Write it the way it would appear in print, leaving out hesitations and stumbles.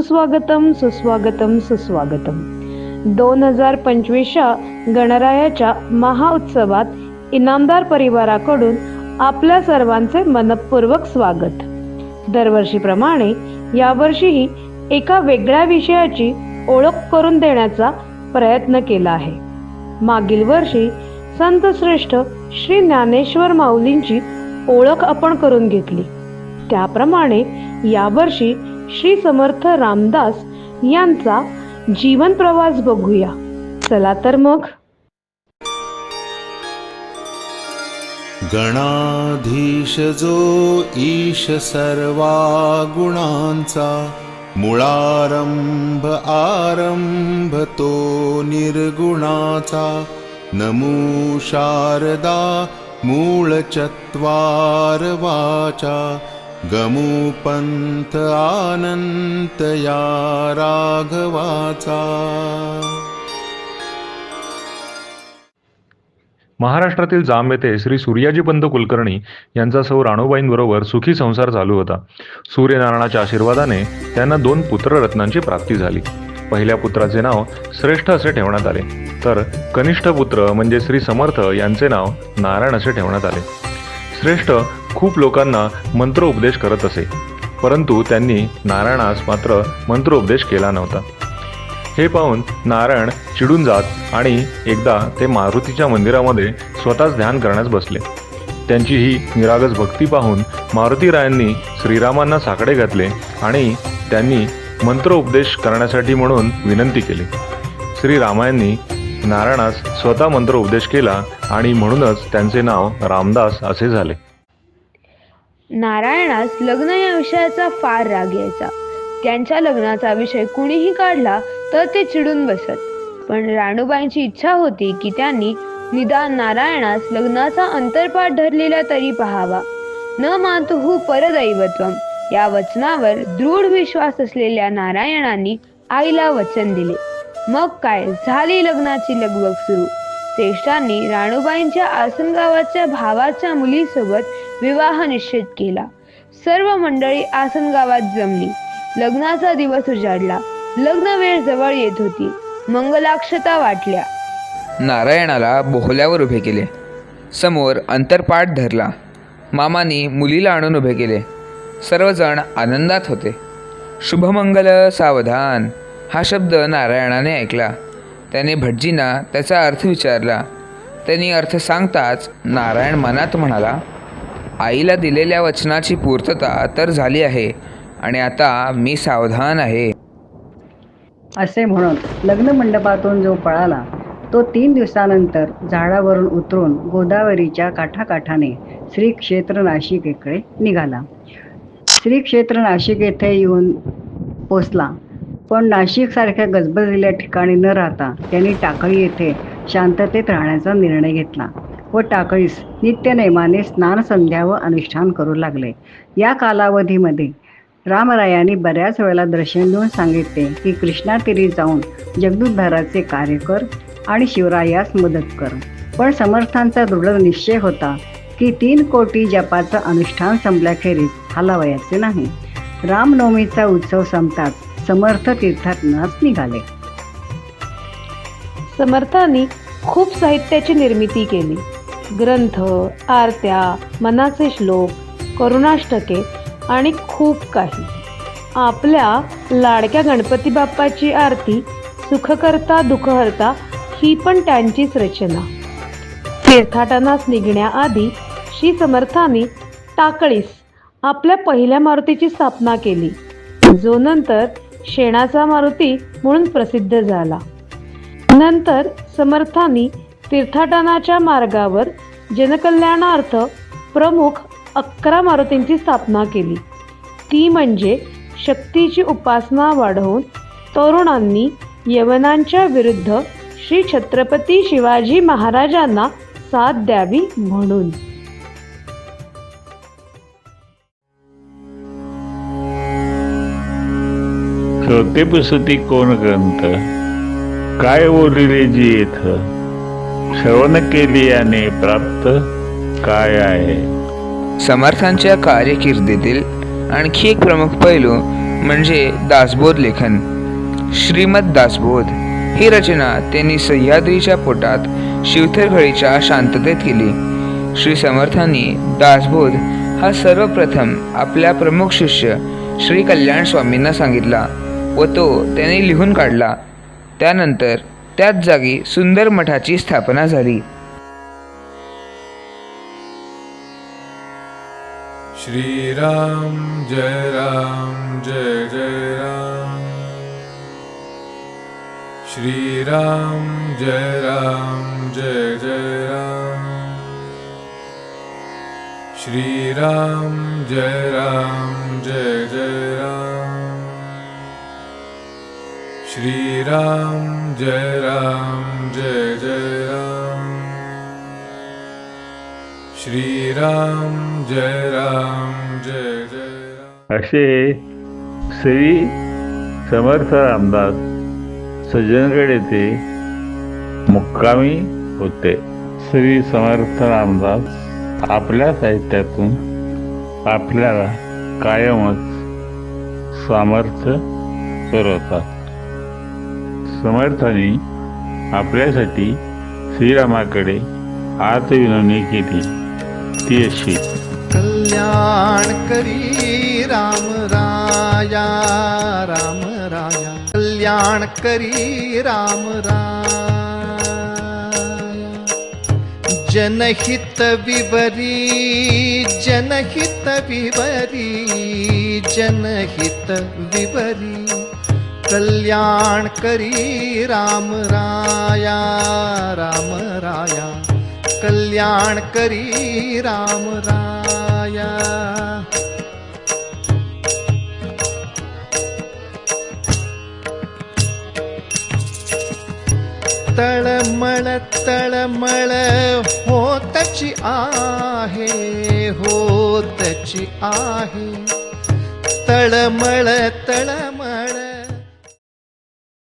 सुस्वागतम सुस्वागतम सुस्वागतम. 2025च्या गणरायाच्या महाउत्सवात इनामदार परिवाराकडून आपल्या सर्वांचे मनपूर्वक स्वागत. दरवर्षीप्रमाणे यावर्षीही एका वेगळ्या विषयाची ओळख करून देण्याचा प्रयत्न केला आहे. मागील वर्षी संत श्रेष्ठ श्री ज्ञानेश्वर माऊलींची ओळख आपण करून घेतली. त्याप्रमाणे यावर्षी श्री समर्थ रामदास यांचा जीवन प्रवास बघूया. चला तर मग. गणाधीश जो ईश सर्वा गुणांचा, मुळारंभ आरंभ तो निर्गुणाचा. नमो शारदा मूळ चत्वार वाचा, गमो पंथ आनंत या राघवाचा. महाराष्ट्रातील जांब येथे श्री सूर्याजीपंत कुलकर्णी यांचा सौ राणूबाईंबरोबर सुखी संसार चालू होता. सूर्यनारायणाच्या आशीर्वादाने त्यांना 2 पुत्ररत्नांची प्राप्ती झाली. पहिल्या पुत्राचे नाव श्रेष्ठ असे ठेवण्यात आले, तर कनिष्ठ पुत्र म्हणजे श्री समर्थ यांचे नाव नारायण असे ठेवण्यात आले. श्रेष्ठ खूप लोकांना मंत्रोपदेश करत असे, परंतु त्यांनी नारायणास मात्र मंत्रोपदेश केला नव्हता. हे पाहून नारायण चिडून जात आणि एकदा ते मारुतीच्या मंदिरामध्ये स्वतःच ध्यान करण्यास बसले. त्यांची ही निरागस भक्ती पाहून मारुतीरायांनी श्रीरामांना साकडे घातले आणि त्यांनी मंत्रोपदेश करण्यासाठी म्हणून विनंती केली. श्रीरामायांनी नारायणास स्वतः मंत्रोपदेश केला आणि म्हणूनच त्यांचे नाव रामदास असे झाले. नारायणास लग्न या विषयाचा फार राग यायचा. त्यांच्या लग्नाचा विषय कुणीही काढला तर ते चिडून बसत. पण राणूबाईंची इच्छा होती की त्यांनी निदान नारायणास लग्नाचा अंतरपाठ धरलेला तरी पाहावा. न मातुः परदैवत्वम या वचनावर दृढ विश्वास असलेल्या नारायणांनी आईला वचन दिले. मग काय झाली लग्नाची लगबग सुरू. श्रेष्ठांनी राणूबाईंच्या आसनगावाच्या भावाच्या मुलीसोबत विवाह निश्चित केला. सर्व मंडळी आसनगावात जमली. लग्नाचा दिवस उजाडला. लग्न वेळ जवळ येत होती. मंगलाक्षता वाटल्या. नारायणाला बोहल्यावर उभे केले. समोर अंतरपाठ धरला. मामांनी मुलीला आणून उभे केले. सर्वजण आनंदात होते. शुभमंगल सावधान हा शब्द नारायणाने ऐकला. त्याने भटजींना त्याचा अर्थ विचारला. त्यांनी अर्थ सांगताच नारायण मनात म्हणाला, आईला दिलेल्या वचनाची पूर्तता तर झाली आहे आणि आता मी सावधान आहे. असे म्हणून लग्न मंडपातून जो पळाला तो 3 दिवसानंतर झाडावरून उतरून गोदावरीच्या काठाकाठाने श्री क्षेत्र नाशिकेकडे निघाला. श्री क्षेत्र नाशिक येथे येऊन पोचला. पण नाशिकसारख्या गजबजलेल्या ठिकाणी न राहता त्यांनी टाकळी येथे शांततेत राहण्याचा निर्णय घेतला व टाकळीस नित्यनेमाने स्नान संध्या व अनुष्ठान करू लागले. या कालावधीमध्ये रामरायांनी बऱ्याच वेळेला दर्शन देऊन सांगितले की कृष्णातीरी जाऊन जगदुद्धाराचे कार्य कर आणि शिवरायास मदत कर. पण समर्थांचा दृढ निश्चय होता की 3 कोटी जपाचं अनुष्ठान संपल्याखेरीज हलावयाचे नाही. रामनवमीचा उत्सव संपताच समर्थ तीर्थाटनास निघाले. समर्थांनी खूप साहित्याची निर्मिती केली. ग्रंथ, आरत्या, मनाचे श्लोक, करुणाष्टके आणि खूप काही. आपल्या लाडक्या गणपती बाप्पाची आरती, सुखकर्ता दुःखहर्ता ही पण त्यांचीच रचना. तीर्थाटनास निघण्याआधी श्री समर्थांनी टाकळीस आपल्या पहिल्या मारुतीची स्थापना केली, जो नंतर शेणाचा मारुती म्हणून प्रसिद्ध झाला. नंतर समर्थांनी तीर्थाटनाच्या मार्गावर जनकल्याणार्थ प्रमुख 11 मारुतींची स्थापना केली. ती म्हणजे शक्तीची उपासना वाढवून तरुणांनी यवनांच्या विरुद्ध श्री छत्रपती शिवाजी महाराजांना साथ द्यावी म्हणून. श्रोते प्रसूती कोण ग्रंथ, काय बोलिले जी येथ, श्रवण केली याने प्राप्त काय आहे. समर्थांच्या कार्यकिर्दीतील आणखी एक प्रमुख पैलू म्हणजे दासबोध लेखन. श्रीमद दासबोध ही रचना त्यांनी सह्याद्रीच्या पोटात शिवथरखळीच्या शांततेत केली. श्री समर्थांनी दासबोध हा सर्वप्रथम आपल्या प्रमुख शिष्य श्री कल्याण स्वामींना सांगितला व तो त्यांनी लिहून काढला. त्यानंतर त्याच जागी सुंदर मठाची स्थापना झाली. श्रीराम जय राम जय जय राम. श्रीराम जय राम जय जय राम. श्रीराम जय राम जय जय राम. श्रीराम जय राम जय जय राम. श्रीराम जय राम जय जय राम. असे श्री समर्थ रामदास सज्जनगड येथे मुक्कामी होते. श्री समर्थ रामदास आपल्या साहित्यातून आपल्याला कायमच सामर्थ्य पुरवतात. समर्थांनी आपल्यासाठी श्रीरामाकडे हात विनवणी केली ती अशी. कल्याण करी राम राया राम राया. कल्याण करी राम राया. जनहित विवरी जनहित विवरी जनहित विवरी. कल्याण करी राम राया राम राया. कल्याण करी राम राया. तळमळ तळमळ होतची आहे होतची आहे. तळमळ तळमळ